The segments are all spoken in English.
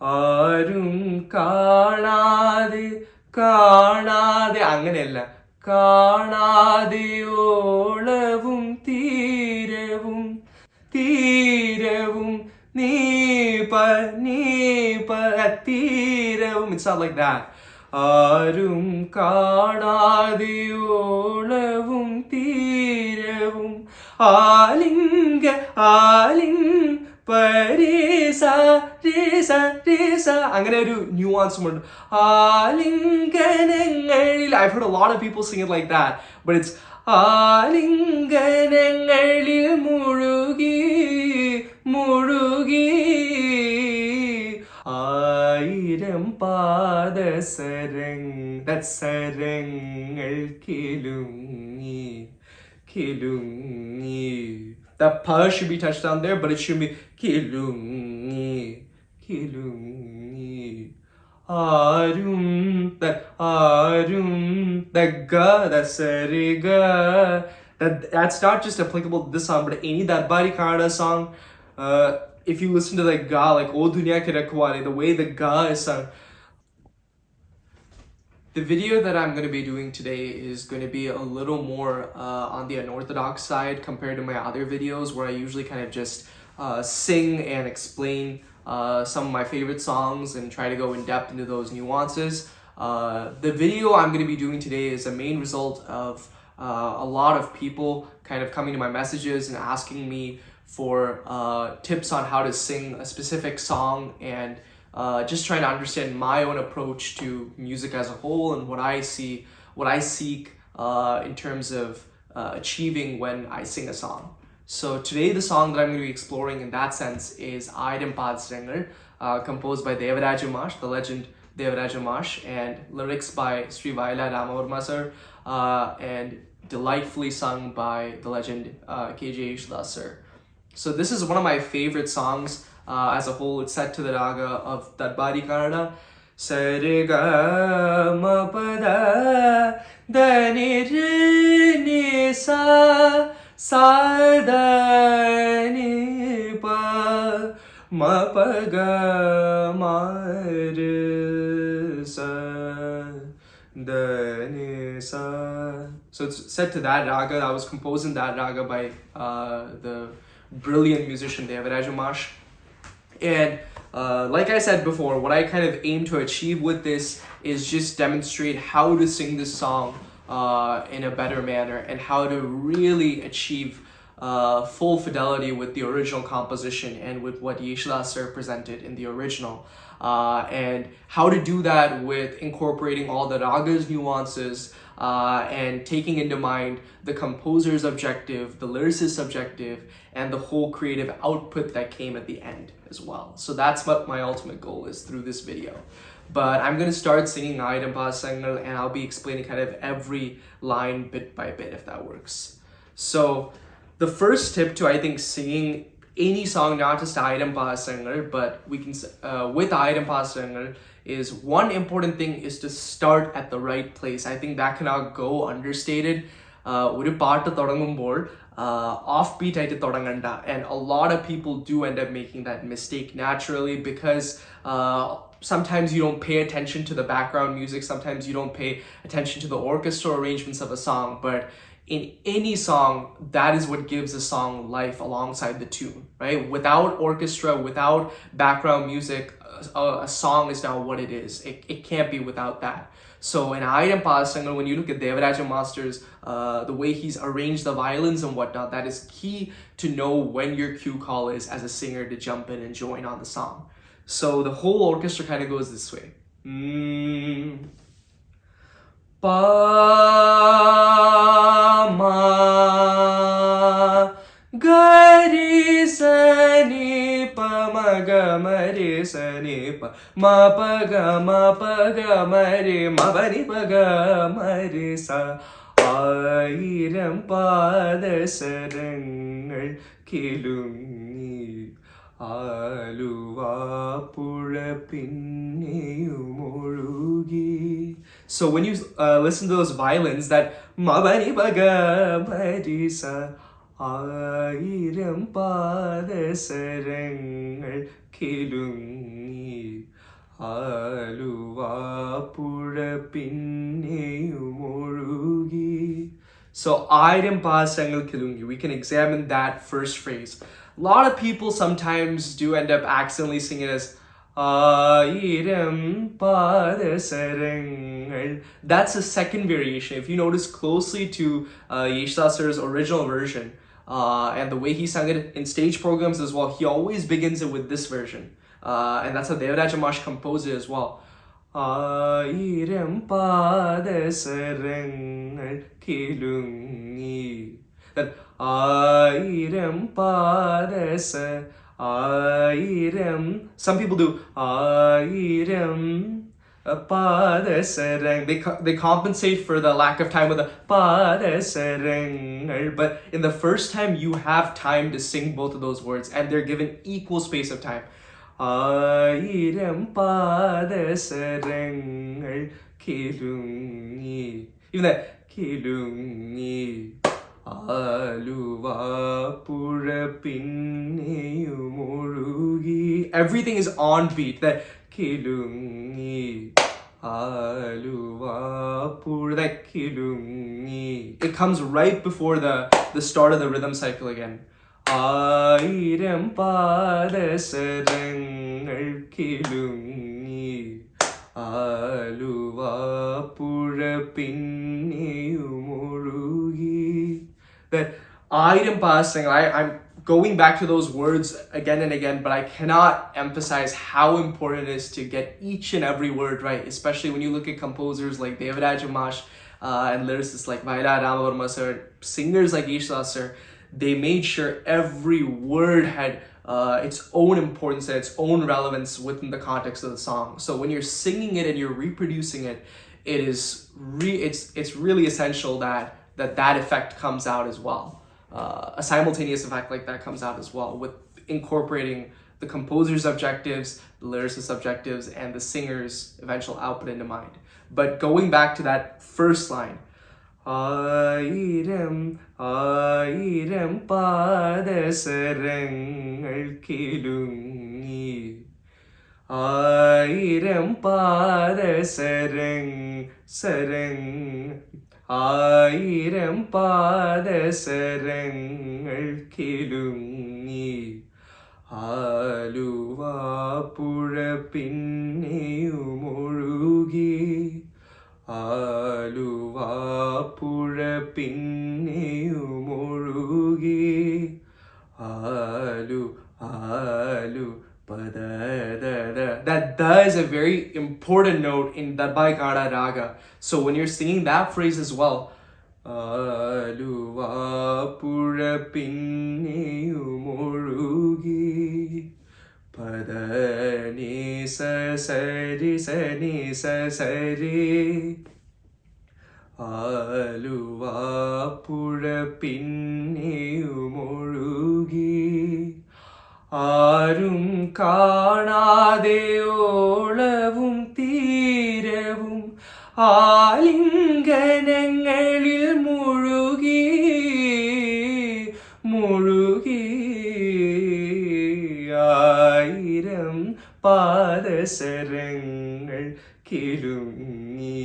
ആരും കാണാതെ കാണാതെ അങ്ങനെയല്ല, കാണാതെ ഓളവും തീരവും തീരവും നീപ തീരവും. It's not like that. ആരും കാണാതെ ഓളവും തീരവും ആലിംഗ പരേസ രേസ രേസ അങ്ങനെ ഒരു ന്യൂവാൻസും ഉണ്ട്. ആലിംഗനങ്ങളിൽ, I've heard a lot of people sing it like that, but it's ആലിംഗനങ്ങളിൽ മുഴുകി മുഴുകി ആയിരം പാദസരങ്ങൾ കിലുങ്ങി കിലുങ്ങി. That pa should be touched down there, but it should be kilungi, kilungi. Arum, that ga, that sariga. That's not just applicable to this song, but any Darbari Kannada song. If you listen to the ga, like O Duniya Ke Rakhwale, the way the ga is sung. The video that I'm going to be doing today is going to be a little more on the unorthodox side compared to my other videos where I usually kind of just sing and explain some of my favorite songs and try to go in depth into those nuances. The video I'm going to be doing today is a main result of a lot of people kind of coming to my messages and asking me for tips on how to sing a specific song and just trying to understand my own approach to music as a whole and what I seek in terms of achieving when I sing a song. So today the song that I'm going to be exploring in that sense is Ayiram padasarangal, composed by Devarajan, the legend Devarajan, and lyrics by Shri Vayalar and Sung, and delightfully sung by the legend KJ Yesudas, sir. So this is one of my favorite songs. As a whole, it's set to the raga of Darbari Kannada. Sariga ma pada dani ni sa sa da ni pa ma pa ga ma re sa da ni sa. So it's set to that raga. I was composed in that raga by the brilliant musician Devarajan. And like I said before, what I kind of aim to achieve with this is just demonstrate how to sing this song in a better manner and how to really achieve full fidelity with the original composition and with what Yesudas sir presented in the original. And how to do that with incorporating all the raga's nuances and taking into mind the composer's objective, the lyricist's objective, and the whole creative output that came at the end as well. So that's what my ultimate goal is through this video. But I'm going to start singing Ayiram padasarangal and I'll be explaining kind of every line bit by bit if that works. So the first tip to, I think, singing any song, not just Ayiram padasarangal, but we can with Ayiram padasarangal, is one important thing is to start at the right place. I think that cannot go understated. ഒരു പാട്ട് തുടങ്ങുമ്പോൾ off beat ആയിട്ട് തുടങ്ങണ്ട, and a lot of people do end up making that mistake naturally because sometimes you don't pay attention to the background music, sometimes you don't pay attention to the orchestral arrangements of a song, but in any song, that is what gives a song life alongside the tune, right? Without orchestra, without background music, a song is not what it is. It can't be without that. So in Ayiram padasarangal, when you look at Devarajan Master's, the way he's arranged the violins and whatnot, that is key to know when your cue call is as a singer to jump in and join on the song. So the whole orchestra kind of goes this way. Pa ma ga re sa ni pa ma ga ma re sa ni pa ma pa ga ma re ma ba ni pa ga ma re sa. Ayiram padasarangal kilungi Aluvapuzha പിന്നെയും ഒഴുകി. So when you listen to those violins, that ma ba ni ba ga ma re sa, ആയിരം പാദസരങ്ങൾ കിലുങ്ങി ആലുവാപ്പുഴ പിന്നെയും ഒഴുകി. So ആയിരം പാദസരങ്ങൾ കിലുങ്ങി. We can examine that first phrase. A lot of people sometimes do end up accidentally singing it as ആയിരം പാദസരങ്ങൾ. That's the second variation. If you notice closely to Yesudas' original version and the way he sang it in stage programs as well, he always begins it with this version. And that's how Devarajan Mash composed it as well. ആയിരം പാദസരങ്ങൾ കിലുങ്ങി. Then ആയിരം ആയിരം. Some people do ആയിരം padasarangal. They compensate for the lack of time with the padasarangal. But in the first time, you have time to sing both of those words, and they're given equal space of time. ആയിരം പാദസരങ്ങൾ കിലുങ്ങി. Even that കിലുങ്ങി Aluvapuzha പിന്നെയും ഒഴുകി. Everything is on beat. That kilungi Aluvapuzha, that kilungi. It comes right before the start of the rhythm cycle again. ആയിരം പാദസരങ്ങൾ കിലുങ്ങി ആലുവാപ്പുഴ പിന്നെയും ഒഴുകി. That ആയിരം പാദസരങ്ങൾ, I'm going back to those words again and again, but I cannot emphasize how important it is to get each and every word right, especially when you look at composers like Devarajan Mash and lyricists like Vayalar and Sung, singers like Yesudas sir. They made sure every word had its own importance and its own relevance within the context of the song. So when you're singing it and you're reproducing it, it's really essential that effect comes out as well. A simultaneous effect like that comes out as well, with incorporating the composer's objectives, the lyricist's objectives, and the singer's eventual output into mind. But going back to that first line, ആയിരം ആയിരം പാദസരങ്ങൾ കിലുങ്ങി ആയിരം ആയിരം പാദസരങ്ങൾ കിലുങ്ങി ആലുവാപ്പുഴ പിന്നെയും ഒഴുകി ആലുവാപ്പുഴ പിന്നെയും ഒഴുകി aloo aloo പദദദ. That da is a very important note in the Baikara raga. So when you're singing that phrase as well, Aluvapuzha പിന്നെയും ഒഴുകി പദനി സരി സനി സരി ആലുവാപ്പുഴ പിന്നെയും ഒഴുകി ആരും കാണാതെ ഓളവും തീരവും ആലിംഗനങ്ങളിൽ മുഴുകി മുഴുകി ആയിരം പാദസരങ്ങൾ കിലുങ്ങി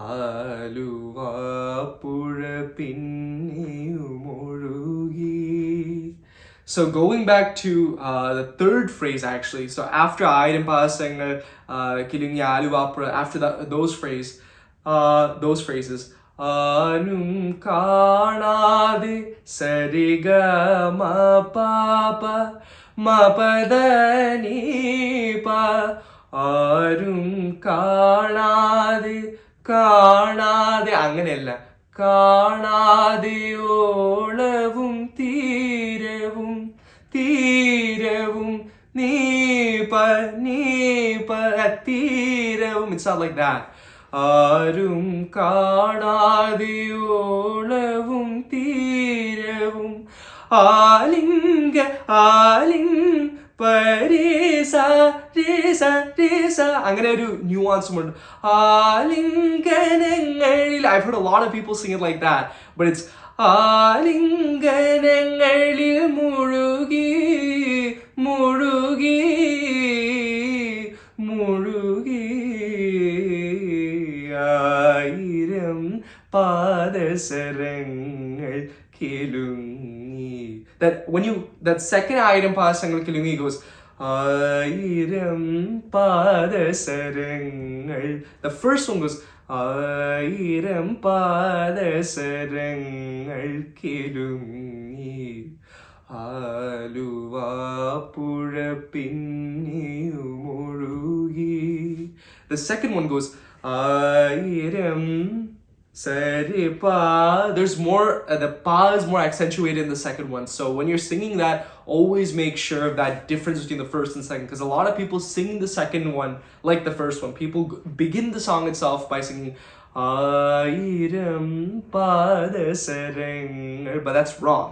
ആലുവാപ്പുഴ പിന്നെയും ഒഴുകി. So going back to the third phrase actually, so after Ayiram padasarangal kilungi aluvappura, after those phrases, anum kaanade sariga ma papa ma padani pa ആരും കാണാതെ കാണാതെ അങ്ങനെയല്ല കാണാതെ ഓളവും തീരവും തീരവും നീപ തീരവും. It's not like that. ആരും കാണാതെ ഓളവും തീരവും ആലിംഗ പരേസ രേസ രേസ അങ്ങനെ ഒരു ന്യൂവാൻസും ഉണ്ട്. ആലിംഗനങ്ങളിൽ I've heard a lot of people sing it like that, but it's ആലിംഗനങ്ങളിൽ മുഴുകി മുഴുകി മുഴുകി ആയിരം പാദസരങ്ങൾ കിലുങ്ങി. That second ആയിരം പാദസരങ്ങൾ കിലുങ്ങി goes ആയിരം പാദസരങ്ങൾ. The first one goes ആയിരം പാദസരങ്ങൾ കിലുങ്ങി Aluvapuzha പിന്നെയുമൊഴുകി. The second one goes ആയിരം Saripa. There's more, the pa is more accentuated in the second one. So when you're singing that, always make sure of that difference between the first and second. Because a lot of people sing the second one like the first one. People begin the song itself by singing Ayiram padasarangal, but that's wrong.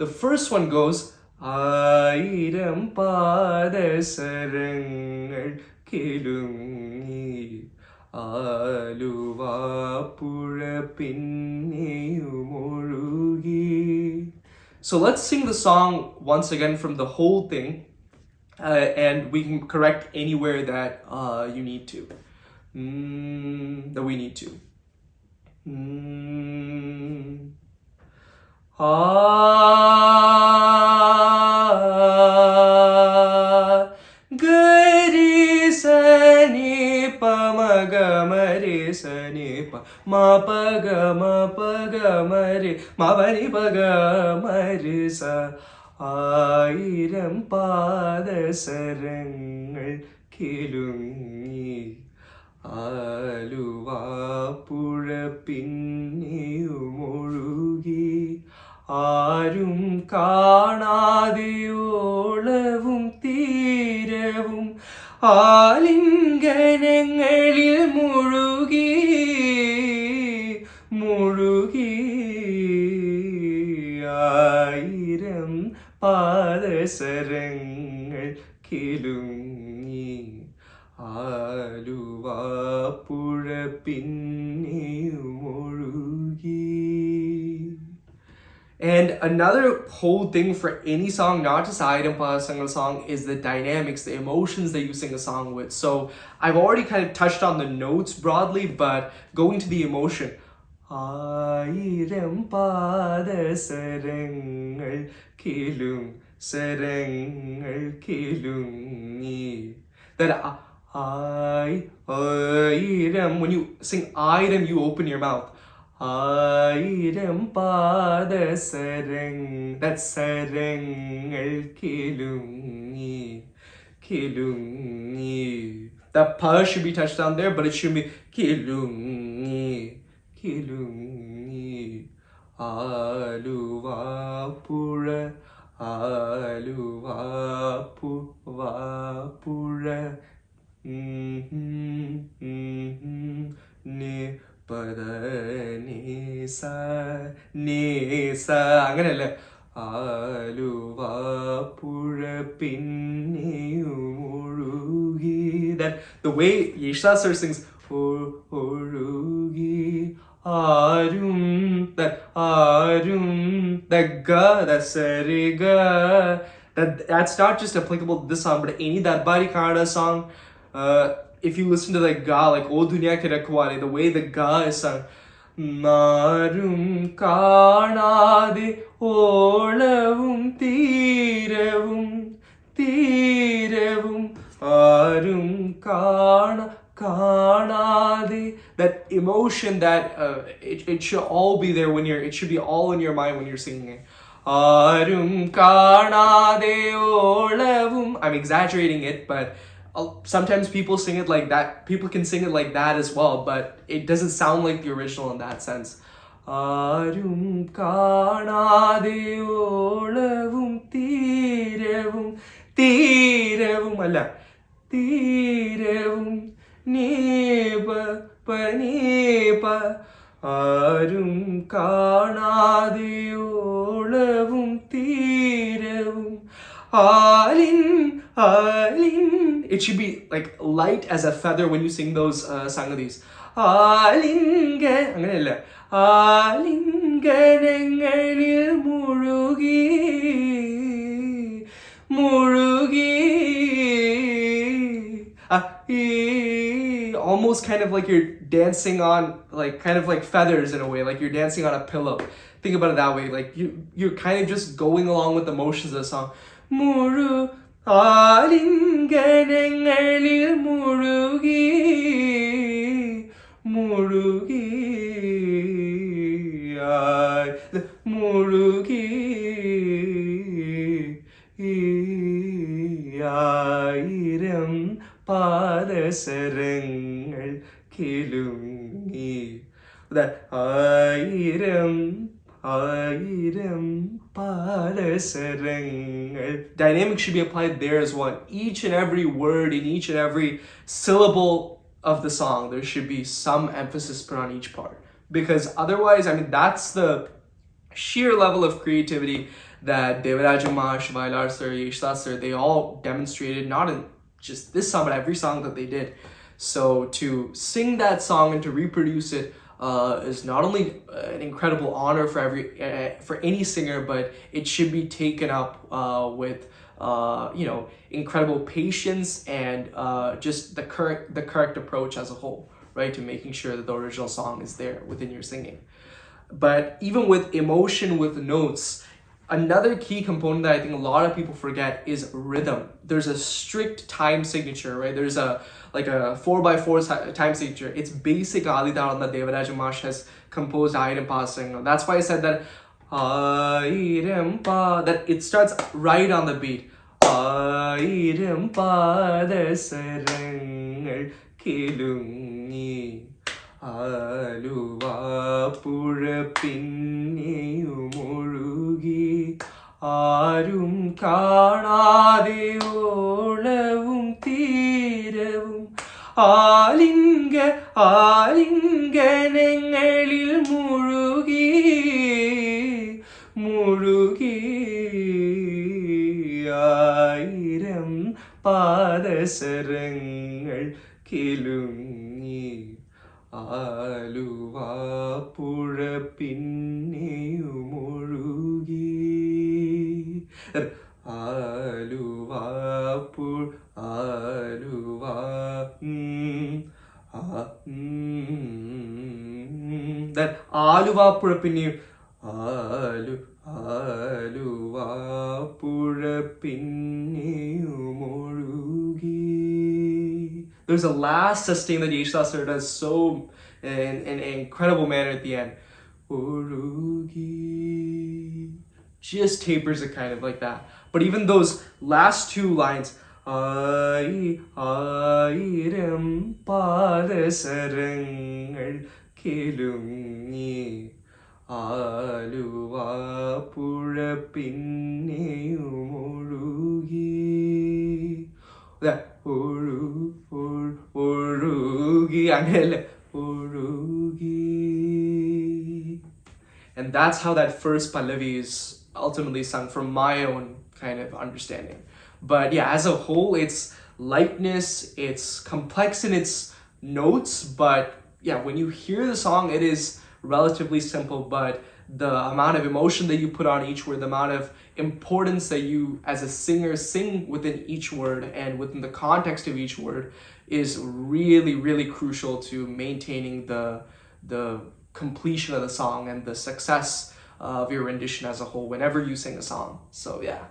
The first one goes Ayiram padasarangal kilungi Aluvapuzha പിന്നെയുമൊഴുകി. So let's sing the song once again from the whole thing, and we can correct anywhere that you need to, that we need to. Gamare sani pa ma pa ga mare ma pa ni pa ga mare sa. ആയിരം പാദസരങ്ങൾ കിലുങ്ങി ആലുവാപ്പുഴ പിന്നെയുമൊഴുകി ആരും കാണാതെയോളവും തീരവും ആലിംഗനങ്ങളിൽ മുഴുകി മുഴുകി ആയിരം പാദസരങ്ങൾ കിലുങ്ങി Aluvapuzha പിന്നെയുമൊഴുകി. And another whole thing for any song, not just Ayiram padasarangal song, is the dynamics, the emotions that you sing a song with. So I've already kind of touched on the notes broadly, but going to the emotion. Ayiram padasarangal sarangal kilungi. That Ayiram, when you sing Ayiram, you open your mouth. ആയിരം പാദസരങ്ങൾ, that's sarangal kilungi kilungi. That pa should be touched down there, but it should be kilungi kilungi Aluvapuzha Aluvapuzha പദനീസ നീസ അങ്ങനെയല്ല Aluvapuzha പിന്നെയുമൊഴുകി. That the way Yesudas sings ഒഴുകി ആരും, that ga, that sariga, that's not just applicable to this song, but any Darbari Kannada song. If you listen to the ga, like O Duniya Ke Rakhwale, the way the ga is sung, Narum Kanade Olavum Tiravum Tiravum Arum Kanade. That emotion, that it should all be there when it should be all in your mind when you're singing it. Arum Kanade Olavum. I'm exaggerating it, but sometimes people sing it like that. People can sing it like that as well, but it doesn't sound like the original in that sense. Arum കാണാതെ ഓളവും തീരവും തീരവും അല്ല തീരവും നീപ പനീപ ആരും കാണാതെ ഓളവും തീരവും ആലിൻ ആലിൻ. It should be like light as a feather when you sing those sangadis. ആലിംഗ അങ്ങനെയല്ല ആലിംഗ ആലിംഗനങ്ങളിൽ മുഴുകി almost kind of like you're dancing on like kind of like feathers in a way, like you're dancing on a pillow. Think about it that way, like you're kind of just going along with the motions of the song. Muru ആലിംഗനങ്ങളിൽ മുഴുകി ആയിരം പദസരങ്ങൾ കിലുങ്ങി. That ആയിരം padasarangal. Dynamic should be applied there as well. Each and every word in each and every syllable of the song, there should be some emphasis put on each part. Because otherwise, I mean, that's the sheer level of creativity that Devarajan Shri Vayalar and Sung, Yesudas, they all demonstrated, not in just this song, but every song that they did. So to sing that song and to reproduce it is not only an incredible honor for any singer, but it should be taken up with incredible patience and just the correct approach as a whole, right, to making sure that the original song is there within your singing. But even with emotion, with notes, another key component that I think a lot of people forget is rhythm. There's a strict time signature, right? There's a 4x4 time signature. It's basic Alidaran that Devarajan Mash has composed Ayiram padasarangal. That's why I said that Ayiram that it starts right on the beat. Ayiram padasarangal kilungi aluva pura pinneyumolugi ആരും കാണാതെ ഓളവും തീരവും ആലിംഗനങ്ങളിൽ മുഴുകി ആയിരം പദസരങ്ങൾ കിലുങ്ങി ആലുവാ പുഴ പിന്നെയുമൊഴുകി that Aluva പുഴ പിന്നെയും ആലുവാ പുഴ പിന്നെയുമൊഴുകി. There's a last sustain that Yesudas does so in an incredible manner at the end. Just tapers it kind of like that. But even those last two lines, ആയിരം പദസരങ്ങൾ കിലുങ്ങി ആലുവാ പുഴ പിന്നെയുമൊഴുകി. ഒഴുകി അങ്ങനെയല്ലേ, ഒഴുകി. And that's how that first pallavi is ultimately sung from my own kind of understanding. But yeah, as a whole, it's lightness, it's complex in its notes, but yeah, when you hear the song, it is relatively simple, but the amount of emotion that you put on each word, the amount of importance that you as a singer sing within each word and within the context of each word is really, really crucial to maintaining the completion of the song and the success of your rendition as a whole whenever you sing a song. So yeah.